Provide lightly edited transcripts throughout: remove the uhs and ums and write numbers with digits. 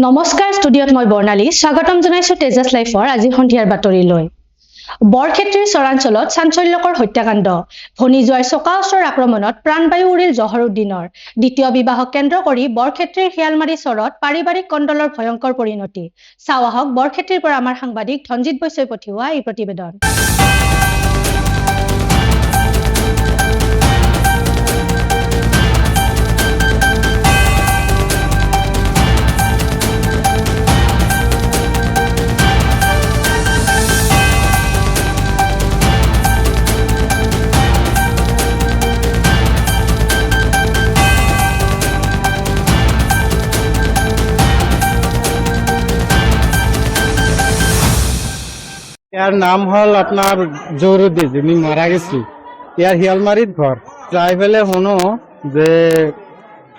নমস্কাৰ ষ্টুডিঅ'ত মই বৰ্ণালী স্বাগতম জনাইছো তেজাছ লাইফৰ আজি সন্ধিয়াৰ বাতৰিলৈ। বৰক্ষেত্ৰীৰ চৰাঞ্চলত চাঞ্চল্যকৰ হত্যাকাণ্ড, ভনী জোঁৱাইৰ চকাওচৰ আক্ৰমণত প্ৰাণবায়ু উৰিল জহৰুদ্দিনৰ। দ্বিতীয় বিবাহক কেন্দ্ৰ কৰি বৰক্ষেত্ৰীৰ শিয়ালমাৰী চৰত পাৰিবাৰিক কণ্ডলৰ ভয়ংকৰ পৰিণতি। চাওঁ আহক বৰক্ষেত্ৰীৰ পৰা আমাৰ সাংবাদিক ধনজিৎ বৈশ্যই পঠিওৱা এই প্ৰতিবেদন। ইয়ার নাম হল আপনার জহরুদ্দিন, যিনি মারা গেছি। ইয়ার শিয়ালমারিত ঘর। যাই পেলে শুনো যে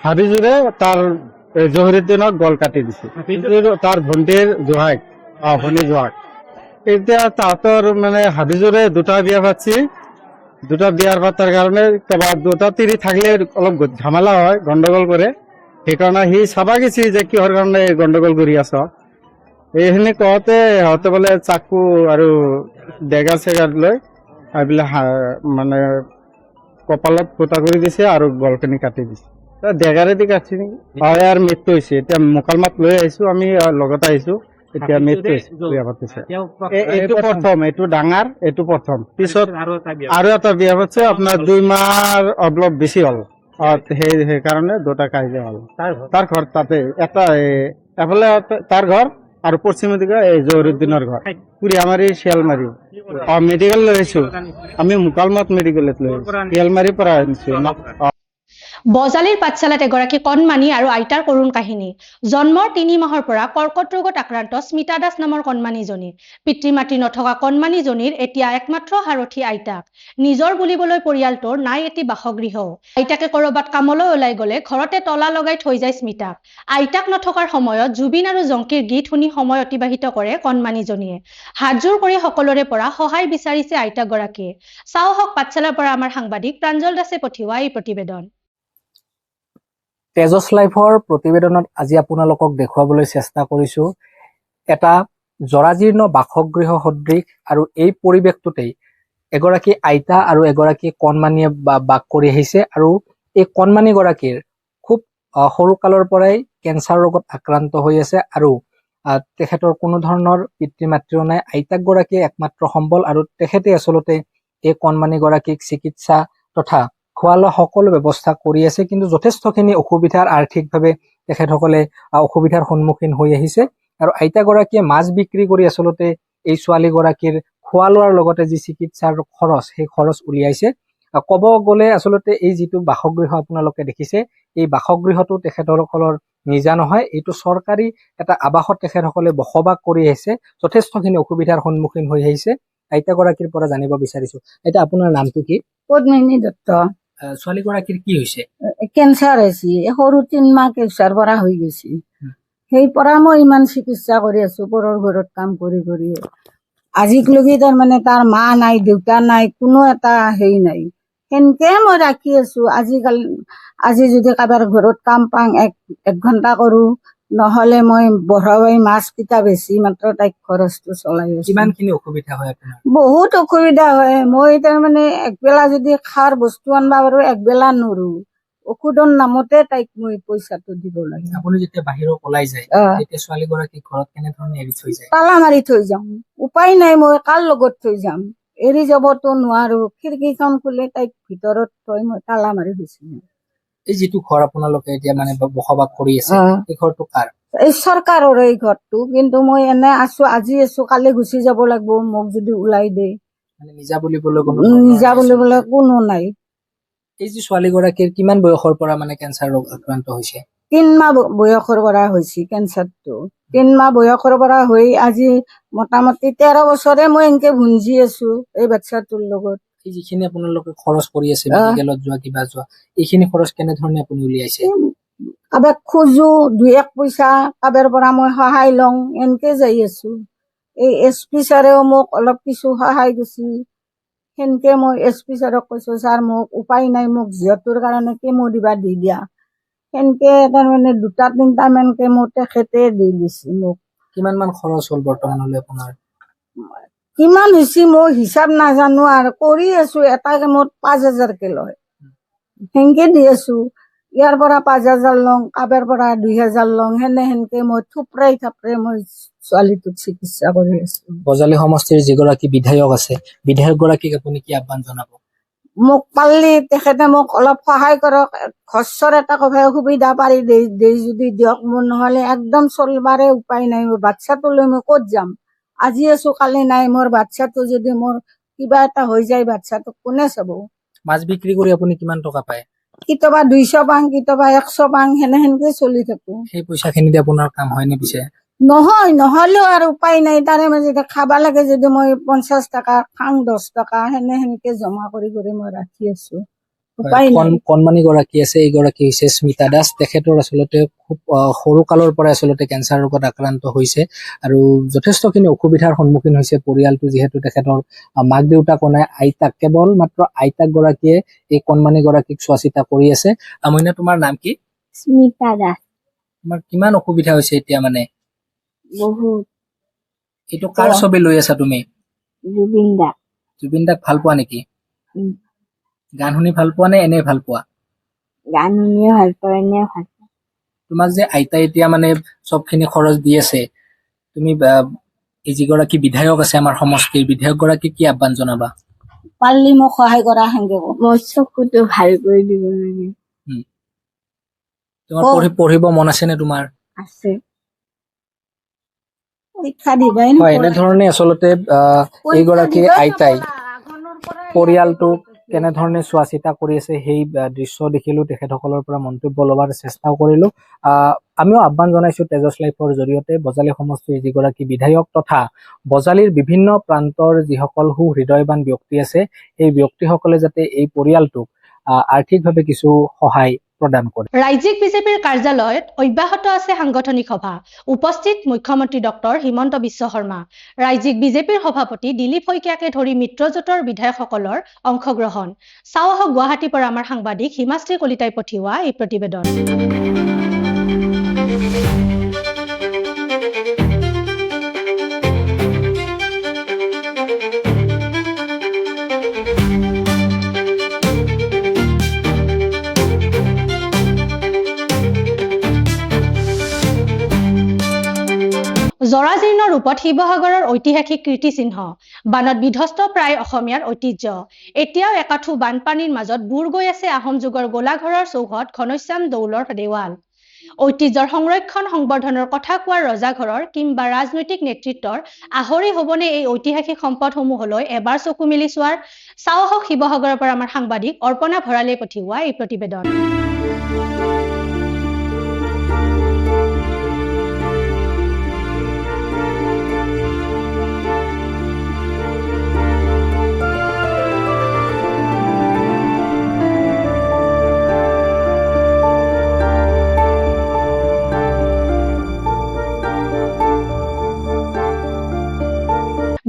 হাবিজুরে তার জহরুদ্দিনক গল কাটি দিছে, তার ভন্টির জোহাইক ভনী জোহাক। এতিয়া তাহাঁতৰ মানে হাবিজুৰে দুটা বিয়া পাচ্ছি, দুটা বিয়াৰ পাতাৰ কাৰণে দুটা তিৰি থাকলে অলপ ঝামেলা হয়, গন্ডগোল কৰে। সেইকাৰণে সি চাবা গেছি যে কিহৰ কাৰণে গন্ডগোল কৰি আছ। এইখিনি কওঁতে সিহঁতে বোলে চাকু আৰু ডেগা চেগাৰ লৈ এইবিলাক মানে কপালত ফুটা কৰি দিছে আৰু গলখিনি কাটি দিছে। ডেগাৰেদি কাটছি নেকি? ইয়াৰ মৃত্যু হৈছে। এতিয়া মোকালমাত লৈ আহিছো, আমি লগত আহিছো। এতিয়া মৃত্যু হৈছে, বিয়া পাতিছে। এইটো প্ৰথম, এইটো ডাঙৰ, এইটো প্ৰথম। পিছত আৰু এটা বিয়া পাতিছে, আপোনাৰ 2 মাহ অলপ বেছি হ'ল। সেইকাৰণে দুটা কাজিয়া হ'ল। তাৰ ঘৰ তাতে এটা এফালে তাৰ ঘৰ আৰু পশ্চিমৰ দিকে এই জহৰুদ্দিনৰ ঘৰ। পুৰিয়ামাৰী শিয়ালমাৰী মেডিকেল লৈ আহিছো আমি, মোকালমাত মেডিকেলত লৈ আহিছো, শিয়ালমাৰীৰ পৰা আনিছো। বজালীৰ পাঠশালাত এগৰাকী কণমানি আৰু আইতাৰ কৰুণ কাহিনী। জন্মৰ 3 মাহৰ পৰা কৰ্কট ৰোগত আক্ৰান্ত স্মিতা দাস নামৰ কণমানিজনী। পিতৃ মাতৃ নথকা কণমানিজনীৰ এতিয়া একমাত্ৰ সাৰথী আইতাক। নিজৰ বুলিবলৈ পৰিয়ালটোৰ নাই এটি বাসগৃহ। আইতাকে কৰবাত কামলৈ ওলাই গলে ঘৰতে তলা লগাই থৈ যায় স্মিতাক। আইতাক নথকাৰ সময়ত জুবিন আৰু জংকীৰ গীত শুনি সময় অতিবাহিত কৰে কণমানিজনীয়ে। হাতজোৰ কৰি সকলোৰে পৰা সহায় বিচাৰিছে আইতাকগৰাকীয়ে। চাওঁ হওক পাঠশালাৰ পৰা আমাৰ সাংবাদিক প্ৰাঞ্জল দাসে পঠিওৱা এই প্ৰতিবেদন। তেজছ লাইফৰ প্ৰতিবেদনত আজি আপোনালোকক দেখুৱাবলৈ চেষ্টা কৰিছো এটা জৰাজীৰ্ণ বাসগৃহ সদৃশ, আৰু এই পৰিৱেশটোতেই এগৰাকী আইতা আৰু এগৰাকী কণমানিয়ে বাস কৰি আহিছে। আৰু এই কণমানিগৰাকীৰ খুব সৰু কালৰ পৰাই কেঞ্চাৰ ৰোগত আক্ৰান্ত হৈ আছে, আৰু তেখেতৰ কোনো ধৰণৰ পিতৃ মাতৃও নাই। আইতাকগৰাকীয়ে একমাত্ৰ সম্বল, আৰু তেখেতে আচলতে এই কণমানিগৰাকীক চিকিৎসা তথা খোৱা লোৱা সকলো ব্যৱস্থা কৰি আছে। কিন্তু যথেষ্টখিনি অসুবিধাৰ আৰ্থিকভাৱে তেখেতসকলে অসুবিধাৰ সন্মুখীন হৈ আহিছে। আৰু আইতাগৰাকীয়ে মাছ বিক্ৰী কৰি আচলতে এই ছোৱালীগৰাকীৰ খোৱা লোৱাৰ লগতে যি চিকিৎসাৰ খৰচ, সেই খৰচ উলিয়াইছে। ক'ব গ'লে আচলতে এই যিটো বাসগৃহ আপোনালোকে দেখিছে, এই বাসগৃহটো তেখেতসকলৰ নিজা নহয়, এইটো চৰকাৰী এটা আৱাসত তেখেতসকলে বসবাস কৰি আহিছে। যথেষ্টখিনি অসুবিধাৰ সন্মুখীন হৈ আহিছে। আইতাগৰাকীৰ পৰা জানিব বিচাৰিছো, এতিয়া আপোনাৰ নামটো কি? পদ্মিনী দত্ত। ছোৱালীগৰাকীৰ কি হৈছে? কেঞ্চাৰ হৈছে, সৰু 3 মাহ কেঞ্চাৰ পৰা হৈ গৈছে। সেই পৰা মই ইমান চিকিৎসা কৰি আছো, পৰৰ ঘৰত কাম কৰি কৰি। আজিলৈকে তাৰমানে তাৰ মা নাই, দেউতা নাই, কোনো এটা হেৰি নাই। সেনেকে মই ৰাখি আছো। আজি যদি কাৰোবাৰ ঘৰত কাম পাওঁ 1 ঘণ্টা কৰো, নহলে মই বঢ়াই মাছ কেইটা বেছি মাত্ৰ তাইক খৰচটো চলাই আছো। কিমানখিনি অসুবিধা হয় আপোনাৰ? বহুত অসুবিধা হয়। মই তাৰমানে একবেলা যদি খাৰ বস্তু আনবা পাৰো, একবেলা নৰো। ঔষধৰ নামতে তাইক মই পইচাটো দিব লাগে। আপুনি যেতিয়া বাহিৰত ওলাই যায়, তেতিয়া ছোৱালীগৰাকী ঘৰত কেনেধৰণে এৰি থৈ যায়? তালা মাৰি থৈ যাম, উপায় নাই। মই কাৰ লগত থৈ যাম? এৰি যাবতো নোৱাৰো। খিৰিকীখন খুলে তাইক ভিতৰত থৈ মই তালা মাৰি থৈছো। এই যিটো ঘৰ আপোনালোকে এতিয়া মানে বসবাস কৰি আছে, এই ঘৰটো কাৰ? এই চৰকাৰৰ এই ঘৰটো। কিন্তু মই এনে আছো, আজি আছো, কালি গুচি যাব লাগিব। মোক যদি ওলাই দে, মানে নিজা বুলিবলৈ কোনো নাই। এই যে ছোৱালীগৰাকীৰ কিমান বয়সৰ পৰা মানে কেঞ্চাৰ ৰোগ আক্ৰান্ত হৈছে? 3 মাহ বয়সৰ পৰা হৈছে কেঞ্চাৰটো। 3 মাহ বয়সৰ পৰা হৈ আজি মোটামুটি 13 বছৰে মই এনেকে ভুঞ্জি আছো এই বাচ্চাটোৰ লগত। এই যিখিনি আপোনালোকে খৰচ কৰি আছে, মেডিকেলত যোৱা কিবা যোৱা, এইখিনি খৰচ কেনেধৰণে আপুনি উলিয়াইছে? কাৰোবাক খোজো 2-1 পইচা, কাৰোবাৰ পৰা মই সহায় লওঁ, এনেকে যাই আছো। এই SP ছাৰেও মোক অলপ কিছু সহায় দিছে। সেনেকে মই SP ছাৰক কৈছো, ছাৰ মোক উপায় নাই, মোক জিঅ'টোৰ কাৰণে কেমো দিবা দি দিয়া। সেনকে তাৰমানে 2-3টা মানকে মোৰ তেখেতে দি দিছে মোক। কিমান মান খৰচ হ'ল বৰ্তমানলৈ আপোনাৰ? কিমান হৈছে মই হিচাপ নাজানো আৰু কৰি আছো, এটা কামত 5,000কে লয়, সেনকে দি আছো। ইয়াৰ পৰা 5,000 লওঁ, কাবাৰ পৰা 2,000 লওঁ, সেনকে মই থুপৰাই থাপৰাই মই ছোৱালীটোক চিকিৎসা কৰি আছো। বজালী সমষ্টিৰ যিগৰাকী বিধায়ক আছে, বিধায়ক গৰাকীক আপুনি কি আহ্বান জনাব? মোক পাৰিলে তেখেতে মোক অলপ সহায় কৰক, ঘৰ এটা কভাই সুবিধা পাৰি দেই যদি দিয়ক, মোৰ নহলে একদম চলিবাৰে উপায় নাই। মোৰ বাচ্ছাটো লৈ মই ক'ত যাম? আজি আছো কালি নাই। মোৰ বাচ্ছাটো যদি মোৰ কিবা এটা হৈ যায়, বাচ্ছাটোক কোনে চাব? মাছ বিক্ৰী কৰি আপুনি কিমান টকা পায়? কেতিয়াবা 200 পাং, কেতিয়াবা 100 পাং, সেনেকে চলি থাকো। সেই পইচাখিনিতে আপোনাৰ কাম হয়নে পিছে? নহয়, নহলেও আৰু উপায় নাই। তাৰে মাজতে খাবা লাগে যদি মই 50 টকা খাং, 10 টকা সেনেকে জমা কৰি মই ৰাখি আছো, উপায় নাই। কণমানি গৰাকী আছে, এইগৰাকী হৈছে স্মিতা দাস। তেখেতৰ আচলতে খুব সৰু কালৰ পৰা আচলতে কেঞ্চাৰ ৰোগত আক্ৰান্ত হৈছে আৰু যথেষ্টখিনি অসুবিধাৰ সন্মুখীন হৈছে পৰিয়ালটো, যিহেতু তেখেতৰ মাক দেউতাকো নাই, আইতাক, কেৱল মাত্ৰ আইতাক গৰাকীয়ে এই কণমানি গৰাকীক চোৱা চিতা কৰি আছে। মইনা, তোমাৰ নাম কি? স্মিতা দাস। তোমাৰ কিমান অসুবিধা হৈছে এতিয়া? মানে বহুত। এইটো কাৰ ছবি লৈ আছা তুমি? জুবিন দা। জুবিন দাক ভাল পোৱা নেকি? গান শুনি ভাল পোৱা নে এনে ভাল পোৱা? গান শুনিও ভাল পাওঁ, এনেও ভাল পাওঁ। তোমাক যে আইতাই এতিয়া মানে চবখিনি খৰচ দি আছে, তুমি এই যিগৰাকী বিধায়ক আছে আমাৰ সমষ্টিৰ, বিধায়ক গৰাকীক কি আহ্বান জনাবা? পাৰিলে মোক সহায় কৰা সেনেকে মোৰ চকুটো ভাল কৰি দিব লাগে। তোমাৰ পঢ়িব মন আছে নে? তোমাৰ আছে, পৰীক্ষা দিবাই হয়। এনেধৰণে আচলতে এইগৰাকী আইতাই পৰিয়ালটোক কেনেধৰণে চোৱা চিতা কৰি আছে, সেই দৃশ্য দেখিলো, তেখেতসকলৰ পৰা মন্তব্য লবাৰ চেষ্টাও কৰিলো। আমিও আহ্বান জনাইছো তেজছ লাইফৰ জৰিয়তে বজালী সমষ্টিৰ যিগৰাকী বিধায়ক তথা বজালীৰ বিভিন্ন প্ৰান্তৰ যিসকল সুহৃদয়বান ব্যক্তি আছে, এই ব্যক্তিসকলে যাতে এই পৰিয়ালটোক আৰ্থিকভাৱে কিছু সহায় প্ৰদান কৰে। ৰাজ্যিক বিজেপিৰ কাৰ্যালয়ত অব্যাহত আছে সাংগঠনিক সভা। উপস্থিত মুখ্যমন্ত্ৰী ডক্টৰ হিমন্ত বিশ্ব শৰ্মা, ৰাজ্যিক বিজেপিৰ সভাপতি দিলীপ শইকীয়াকে ধৰি মিত্ৰজোঁটৰ বিধায়কসকলৰ অংশগ্ৰহণ। চাওঁ আহক গুৱাহাটীৰ পৰা আমাৰ সাংবাদিক হিমাশ্ৰী কলিতাই পঠিওৱা এই প্ৰতিবেদন। জৰাজীৰ্ণ ৰূপত শিৱসাগৰৰ ঐতিহাসিক কীৰ্তিচিহ্ন, বানত বিধ্বস্ত প্ৰায় অসমীয়াৰ ঐতিহ্য। এতিয়াও একাঠু বানপানীৰ মাজত বুৰ গৈ আছে আহোম যুগৰ গোলাঘৰৰ চৌহদ ঘনশ্যাম দৌলৰ দেৱাল। ঐতিহ্যৰ সংৰক্ষণ সংবৰ্ধনৰ কথা কোৱাৰ ৰজাঘৰৰ কিংবা ৰাজনৈতিক নেতৃত্বৰ আহৰি হ'বনে এই ঐতিহাসিক সম্পদসমূহলৈ এবাৰ চকু মেলি চোৱাৰ? চাওঁ আহক শিৱসাগৰৰ পৰা আমাৰ সাংবাদিক অৰ্পণা ভৰালে পঠিওৱা এই প্ৰতিবেদন।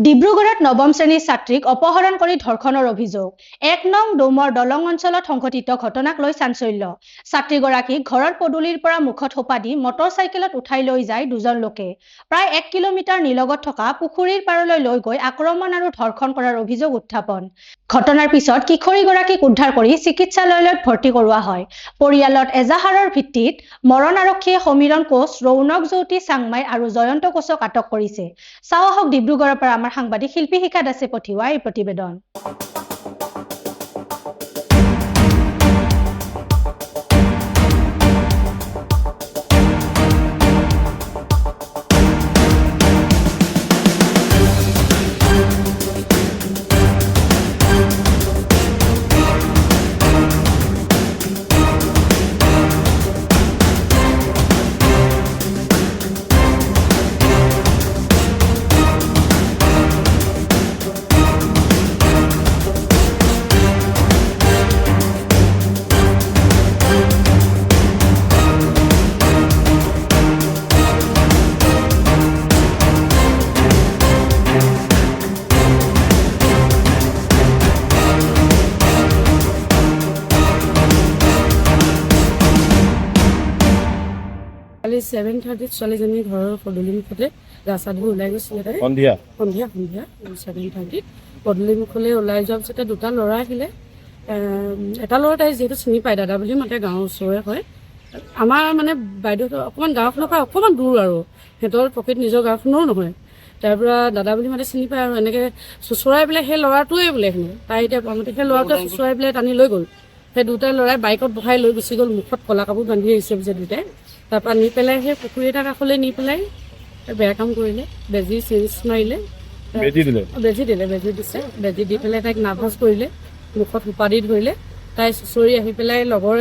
ডিব্ৰুগড়ত নৱম শ্ৰেণীৰ ছাত্ৰীক অপহৰণ কৰি ধৰ্ষণৰ অভিযোগ। 1 নং ডোমৰ দলং অঞ্চলত সংঘটিত ঘটনাক লৈ চাঞ্চল্য। ছাত্ৰীগৰাকীক ঘৰৰ পদূলিৰ পৰা মুখত সোপা দি মটৰ চাইকেলত উঠাই লৈ যায় দুজন লোকে। প্ৰায় 1 কিলোমিটাৰ নিলগত থকা পুখুৰীৰ পাৰলৈ লৈ গৈ আক্ৰমণ আৰু ধৰ্ষণ কৰাৰ অভিযোগ উত্থাপন। ঘটনাৰ পিছত কিশোৰীগৰাকীক উদ্ধাৰ কৰি চিকিৎসালয়ত ভৰ্তি কৰোৱা হয়। পৰিয়ালত এজাহাৰৰ ভিত্তিত মৰণ আৰক্ষীয়ে সমীৰণ কোচ, ৰৌনক জ্যোতি চাংমাই আৰু জয়ন্ত কোচক আটক কৰিছে। চাওঁ আহক ডিব্ৰুগড়ৰ পৰা আমাৰ সাংবাদিক শিল্পী শিখা দাসে পঠিওৱা এই প্ৰতিবেদন। কালি 7:30 ছোৱালীজনী ঘৰৰ পদূলি মুখতে গা চা ধুই ওলাই গৈছিলে তাই সন্ধিয়া সন্ধিয়া 7:30 পদূলি মুখলৈ ওলাই যোৱাৰ পিছতে দুটা ল'ৰা আহিলে। এটা ল'ৰা তাই যিহেতু চিনি পায়, দাদা বুলি মাতে, গাঁৱৰ ওচৰৰে হয়। আমাৰ মানে বাইদেউহঁতৰ অকণমান গাঁওখনৰ পৰা অকণমান দূৰ আৰু সিহঁতৰ প্ৰকৃত নিজৰ গাঁওখনৰো নহয়। তাৰ পৰা দাদা বুলি মাতে চিনি পায় আৰু এনেকৈ চুচৰাই পেলাই সেই ল'ৰাটোৱে বোলে হেনো তাই এতিয়া প্ৰথমতে সেই ল'ৰাটোৱে চুচৰাই পেলাই টানি লৈ গ'ল। সেই দুটাই ল'ৰাই বাইকত বহাই লৈ গুচি গ'ল, মুখত ক'লা কাপোৰ বান্ধি আহিছে যে দুটাই। তাৰপৰা নি পেলাই সেই পুখুৰী এটা কাষলৈ নি পেলাই বেয়া কাম কৰিলে, বেজী চিৰিজ মাৰিলে, বেজী দিছে, বেজী দি পেলাই তাইক নাৰ্ভাছ কৰিলে, মুখত সোপা দি ধৰিলে। তাই চুঁচৰি আহি পেলাই লগৰ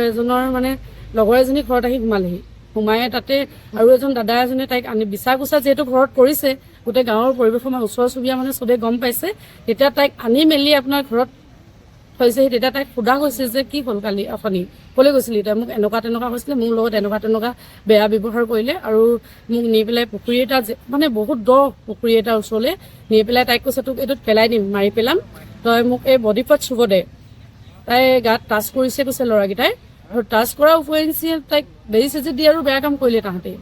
এজনী ঘৰত আহি সোমালেহি। সোমাই তাতে আৰু এজন দাদা এজনে তাইক আনি বিচাৰ কুচা যিহেতু ঘৰত কৰিছে, গোটেই গাঁৱৰ পৰিৱেশৰ মানে ওচৰ চুবুৰীয়া মানে চবেই গম পাইছে। তেতিয়া তাইক আনি মেলি আপোনাৰ ঘৰত থৈছেহি। তেতিয়া তাইক সোধা হৈছে যে কি হ'ল কালি আপুনি ক'লৈ গৈছিলি? তাই মোক এনেকুৱা তেনেকুৱা হৈছিলে, মোৰ লগত এনেকুৱা বেয়া ব্যৱহাৰ কৰিলে আৰু মোক নি পেলাই পুখুৰী এটা মানে বহুত দ পুখুৰী এটাৰ ওচৰলৈ নি পেলাই তাইক কৈছে তোক এইটোত পেলাই দিম, মাৰি পেলাম, তই মোক এই বডি পাৰ্ট চুব দে। তাই গাত টাচ কৰিছে কৈছে ল'ৰাকেইটাই, আৰু টাচ কৰা উপৰিঞ্চি তাইক বেজি চেজি দি আৰু বেয়া কাম কৰিলে তাহাঁতে।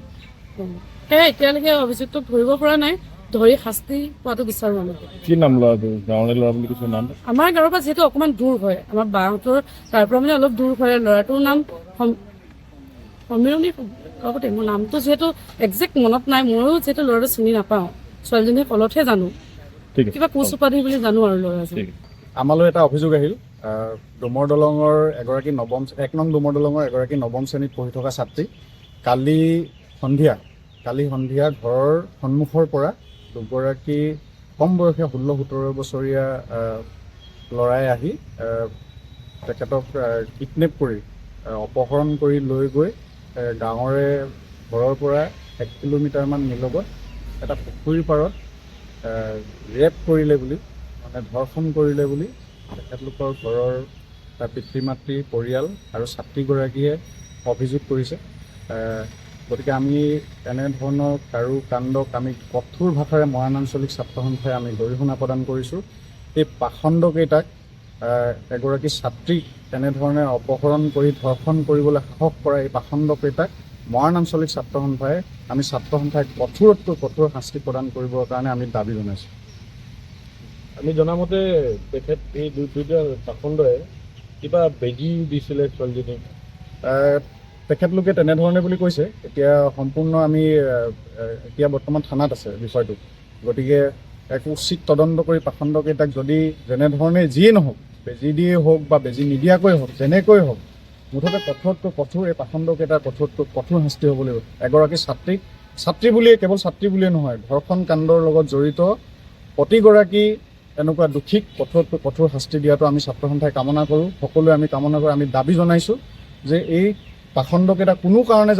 সেয়া এতিয়ালৈকে অভিযুক্তক ধৰিব পৰা নাই, ধৰি শাস্তি পোৱাটো বিচাৰোঁ আমি। কি নাম ল'ৰাটো? গাঁৱৰে ল'ৰা বুলি কৈছে নাম? আমাৰ গাঁৱৰ পৰা যিহেতু অকণমান দূৰ হয়, আমাৰ বাহঁতৰ তাৰ পৰা মানে অলপ দূৰ হয়। ল'ৰাটোৰ নাম সমীৰণী লগতে, মোৰ নামটো যিহেতু একজেক্ট মনত নাই, ময়ো যিহেতু ল'ৰাটো চিনি নাপাওঁ, ছোৱালীজনীৰ কলতহে জানো, ঠিক আছে, কিবা কোচ উপাধি বুলি জানো আৰু ল'ৰাজন। আমালৈ এটা অভিযোগ আহিল। ডুমৰ দলঙৰ 1 নং ডুমৰ দলঙৰ এগৰাকী নৱম শ্ৰেণীত পঢ়ি থকা ছাত্ৰী কালি সন্ধিয়া ঘৰৰ সন্মুখৰ পৰা দুগৰাকী কম বয়সীয়া 16-17 বছৰীয়া ল'ৰাই আহি তেখেতক কিডনেপ কৰি অপহৰণ কৰি লৈ গৈ গাঁৱৰে ঘৰৰ পৰা 1 কিলোমিটাৰমান নিলগত এটা পুখুৰীৰ পাৰত ৰেপ কৰিলে বুলি, মানে ধৰ্ষণ কৰিলে বুলি তেখেতলোকৰ ঘৰৰ পিতৃ মাতৃ, পৰিয়াল আৰু ছাত্ৰীগৰাকীয়ে অভিযোগ কৰিছে। গতিকে আমি এনেধৰণৰ কাৰু কাণ্ডক আমি কঠোৰ ভাষাৰে মৰাণ আঞ্চলিক ছাত্ৰ সন্থাই আমি গৰিহণা প্ৰদান কৰিছোঁ। এই পাখণ্ডকেইটাক এগৰাকী ছাত্ৰীক তেনেধৰণে অপহৰণ কৰি ধৰ্ষণ কৰিবলৈ সাহস কৰা এই পাখণ্ডকেইটাক মৰাণ আঞ্চলিক ছাত্ৰ সন্থাই কঠোৰতকৈ কঠোৰ শাস্তি প্ৰদান কৰিবৰ কাৰণে আমি দাবী জনাইছোঁ। আমি জনামতে তেখেত এই দুইটা পাখণ্ডই কিবা বেজী দিছিলে ছোৱালীজনীক। তেখেতলোকে তেনেধৰণে বুলি কৈছে। এতিয়া সম্পূৰ্ণ আমি এতিয়া বৰ্তমান থানাত আছে বিষয়টো, গতিকে এক উচিত তদন্ত কৰি পাখণ্ডকেইটাক যদি যেনেধৰণে যিয়ে নহওক, বেজী দিয়ে হওক বা বেজী নিদিয়াকৈ হওক, যেনেকৈ হওক, মুঠতে কঠোৰতকৈ কঠোৰ এই পাখণ্ডকেইটাৰ কঠোৰতকৈ কঠোৰ শাস্তি হ'ব লাগিব। এগৰাকী ছাত্ৰী বুলিয়ে, কেৱল ছাত্ৰী বুলিয়ে নহয়, ধৰ্ষণ কাণ্ডৰ লগত জড়িত প্ৰতিগৰাকী এনেকুৱা দোষীক কঠোৰতকৈ কঠোৰ শাস্তি দিয়াটো আমি ছাত্ৰ সন্থাই কামনা কৰোঁ। সকলোৱে আমি কামনা কৰি আমি দাবী জনাইছোঁ যে এই পাখণ্ডকেইটা কোনো কাৰণে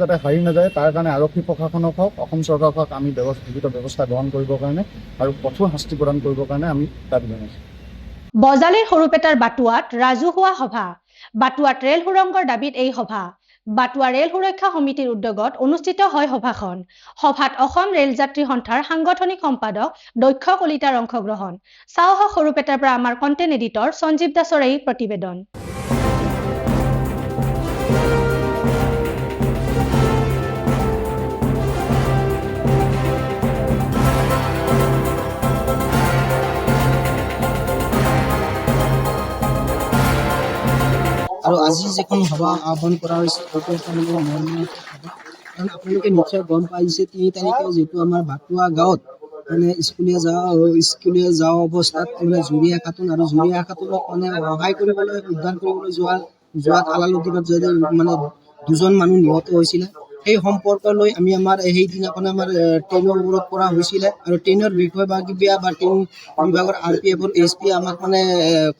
যাতে হাৰি নাযায়, তাৰ কাৰণে আৰক্ষী প্ৰশাসনক হওক, অসম চৰকাৰক হওক আমি ব্যৱস্থা গ্ৰহণ কৰিবৰ কাৰণে আৰু কঠোৰ শাস্তি প্ৰদান কৰিবৰ কাৰণে আমি দাবী জনাইছোঁ। বজালিৰ সৰুপেটাৰ বাটুৱাত ৰাজহুৱা সভা। বাটুৱাত ৰেল সুৰংগৰ দাবীত এই সভা। বাটুৱা ৰেল সুৰক্ষা সমিতিৰ উদ্যোগত অনুষ্ঠিত হয় সভাখন। সভাত অসম ৰেল যাত্ৰী সন্থাৰ সাংগঠনিক সম্পাদক দক্ষ কলিতাৰ অংশগ্ৰহণ। চাওঁ আহক সৰুপেটাৰ পৰা আমাৰ কণ্টেণ্ট এডিটৰ সঞ্জীৱ দাসৰ এই প্ৰতিবেদন। আৰু আজি যিখন সভা আহ্বান কৰা হৈছে সেইটো এটা মানে মৰ্মান্তিক সভা। কাৰণ আপোনালোকে নিশ্চয় গম পাইছে 3 তাৰিখে যিহেতু আমাৰ বাটুৱা গাঁৱত মানে স্কুলীয়া যাওঁ অৱস্থাত মানে জুৰিয়া খাতুন আৰু জুৰিয়া খাতুনক মানে সহায় কৰিবলৈ, উদ্ধাৰ কৰিবলৈ যোৱাত আলালুদ্দিনত মানে 2জন মানুহ নিহত হৈছিলে। সেই সম্পৰ্ক লৈ আমি আমাৰ সেইদিনাখন আমাৰ ট্ৰেইনৰ ওপৰত কৰা হৈছিলে আৰু ট্ৰেইনৰ বিষয়বাবীয়া বা ট্ৰেইন বিভাগৰ RPF SP আমাক মানে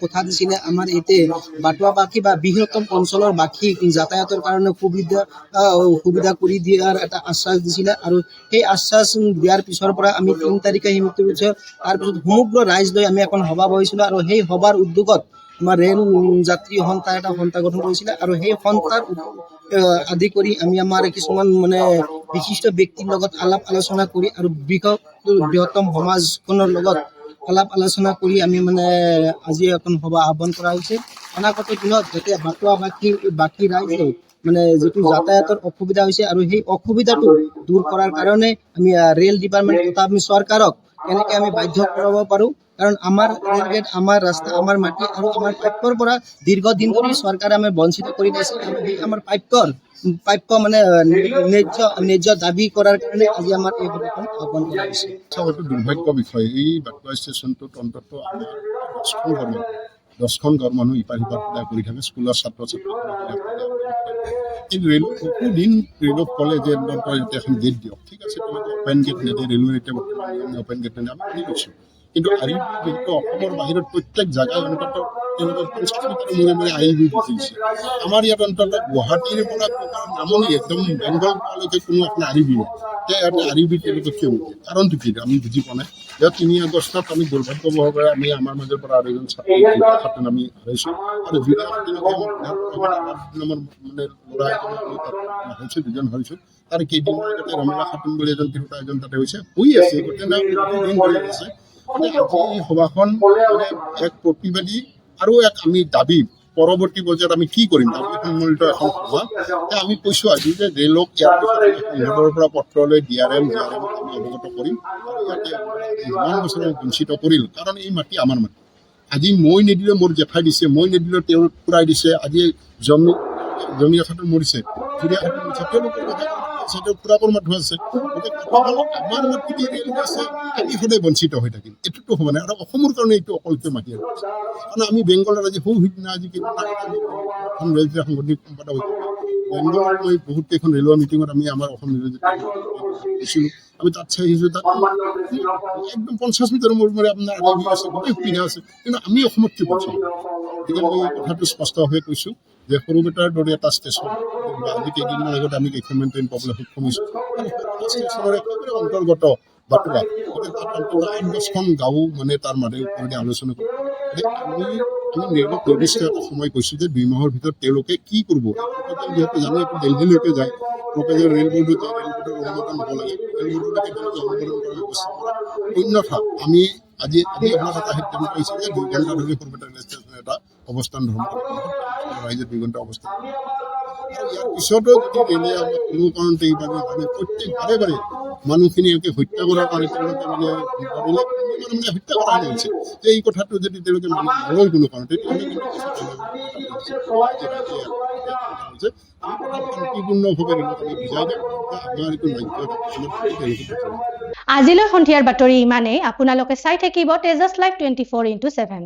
কথা দিছিলে আমাৰ ইয়াতে বাটুৱাবাসী বা বৃহত্তম অঞ্চলৰ বাসী যাতায়াতৰ কাৰণে সুবিধা কৰি দিয়াৰ এটা আশ্বাস দিছিলে। আৰু সেই আশ্বাস দিয়াৰ পিছৰ পৰা আমি 3 তাৰিখে সীমিত হৈছে। তাৰপিছত সমগ্ৰ ৰাইজ লৈ আমি এখন সভা বহিছিলোঁ আৰু সেই সভাৰ উদ্যোগত আমাৰ ৰেল যাত্ৰী সন্থা এটা সন্থা গঠন কৰিছিলে আৰু সেই সন্থাৰ আদি কৰি আমি আমাৰ কিছুমান মানে বিশিষ্ট ব্যক্তিৰ লগত আলাপ আলোচনা কৰি আৰু বৃহত্তম সমাজখনৰ লগত আলাপ আলোচনা কৰি আমি মানে আজি এখন সভা আহ্বান কৰা হৈছে। অনাগত দিনত যাতে বাটুৱাবাসী ৰাইজে মানে যিটো যাতায়াতৰ অসুবিধা হৈছে আৰু সেই অসুবিধাটো দূৰ কৰাৰ কাৰণে আমি ৰেল ডিপাৰ্টমেণ্ট তথা আমি চৰকাৰক কেনেকৈ আমি বাধ্য কৰাব পাৰোঁ, কাৰণ আমাৰ ৰেলগেট, আমাৰ ৰাস্তা, আমাৰ মাটি আৰু আমাৰ প্ৰাপ্যৰ পৰা দীৰ্ঘদিন ধৰি চৰকাৰে আমি বঞ্চিত কৰি দিছে। আৰু সেই আমাৰ প্ৰাপ্য মানে ন্যায্য দাবী কৰাৰ কাৰণে আজি আমাৰ এই সভাখন আহ্বান কৰা হৈছে। হয়তো দুৰ্ভাগ্য বিষয়, এই বাটুৱা ষ্টেচনটোত অন্তত আমাৰ 10খন ঘৰ মানুহ ইপাৰ সিপাৰ সদায় কৰি থাকে, স্কুলৰ ছাত্ৰ ছাত্ৰী। এই ৰেল বহুদিন ৰেলক ক'লে যে এতিয়া এখন গেট দিয়ক, ঠিক আছে, তেওঁলোকে অপেন গেট নিদিয়ে, ৰেলৱে এতিয়া বৰ্তমান অপেন গেট নিদিয়ে, আমি শুনি লৈছোঁ। কিন্তু যিহেতু অসমৰ বাহিৰত প্ৰত্যেক জাগাই অন্তত তেওঁলোকে 50 মিটাৰ মূৰে মূৰে IUB দিছে। আমাৰ ইয়াত অন্তত গুৱাহাটীৰ পৰা নামনি একদম বেংগললৈকে কোনো এখন IUB নাই। ইয়াতে IUB তেওঁলোকে কিয় নিদিয়ে, কাৰণটো কি আমি বুজি পোৱা নাই। ইয়াত 3 আগষ্টত আমি দুৰ্ভাগ্যবশতঃ আমি আমাৰ মাজৰ পৰা আৰু এজন ছাত্ৰ আমি হাৰাইছোঁ। আৰু নামৰ মানে ল'ৰা হৈছে, 2জন হাৰিছোঁ। তাৰ কেইদিনমান আগতে ৰমীলা খাতুন বুলি এজন তিৰোতা এজন তাতে হৈছে, আছে গোটেই দিন ধৰি আছে। এই সভাখন মানে এক প্ৰতিবাদী আৰু এক আমি দাবী, পৰৱৰ্তী পৰ্যায়ত আমি কি কৰিম, দাবী সন্মিলিত এখন সভা। আমি কৈছোঁ আজি যে ৰেলক ইয়াৰ পিছত পৰা পত্ৰ লৈ DRM আমি অৱগত কৰিম। আৰু ইয়াতে ইমান বছৰ বঞ্চিত কৰিল, কাৰণ এই মাটি আমাৰ মাটি। আজি মই নিদিলেও মোৰ জেঠাই দিছে, মই নিদিলেও তেওঁ পুৰাই দিছে। আজি জমিয়া খাতুন মৰিছে, জুৰিয়া খাতুন মৰিছে, তেওঁলোকৰ কথা পুৰাবৰ মানুহ আছে। আমাৰ মাটি ৰেল আছে, আমি সদায় বঞ্চিত হৈ থাকিম, এইটোতো হ'ব নাই। আৰু অসমৰ কাৰণে এইটো অকলকে মাটি আছে, কাৰণ আমি বেংগলত আজি সিদিনা আজি এখন ৰেল সাংগঠনিক সম্পাদক হৈছোঁ। বেংগলত মই বহুত কেইখন ৰেলৱে মিটিঙত আমি আমাৰ অসম ৰেলৱে গৈছিলোঁ, আমি তাত চাই আহিছোঁ। তাত একদম 50 মিটাৰ মূৰে মূৰে আপোনাৰ IUB আছে, গোটেই সুবিধা আছে, কিন্তু আমি অসমত কি পাইছোঁ। গতিকে মই এই কথাটো স্পষ্টভাৱে কৈছোঁ যে সৰুপেটাৰ দৰে এটা ষ্টেচন, আজি কেইদিনমান আগত আমি কেইখনমান ট্ৰেইন পাবলৈ সক্ষম হৈছোঁ। ষ্টেচনৰ একেবাৰে অন্তৰ্গত বাটুৱা, তাত 10খন গাঁও মানে তাৰ মাজেদি আলোচনা কৰোঁ। আমি ৰেলক নিৰ্দিষ্ট এটা সময় কৈছোঁ যে 2 মাহৰ ভিতৰত তেওঁলোকে কি কৰিব। যিহেতু জানে এইটো দিল্লীলৈকে যায়, প্ৰপেজাৰ ৰেলবোৰ্ডত যায়, ৰেলবোৰ্ডৰ অনুমোদন হ'ব লাগে, ৰেলবোৰ্ডলৈকে তেওঁলোকে অনুমোদন কৰাৰ ব্যৱস্থা কৰে। অন্যথা আমি আজি আমাৰ এটা সিদ্ধান্ত হৈছে যে 2 ঘণ্টা ধৰি সৰুপেটা ৰেল ষ্টেচন এটা অৱস্থান গ্ৰহণ কৰিব, ৰাইজে 2 ঘণ্টা অৱস্থান। আৰু ইয়াৰ পিছতো যদি ৰেলে আমাক কোনো কাৰণতে মানে প্ৰত্যেক বাৰে মানুহখিনি হত্যা কৰাৰ কাৰণে তেওঁলোকে মানে হত্যা কৰা হৈছে, যে এই কথাটো যদি তেওঁলোকে নলয় কোনো কাৰণ, তেতিয়াহ'লে শান্তিপূৰ্ণভাৱে আমি বুজাই দিওঁ যে আমাৰ এইটো নাট্য। আজিলৈ সন্ধিয়াৰ বাতৰি ইমানেই। আপোনালোকে চাই থাকিব তেজছ লাইভ 24/7।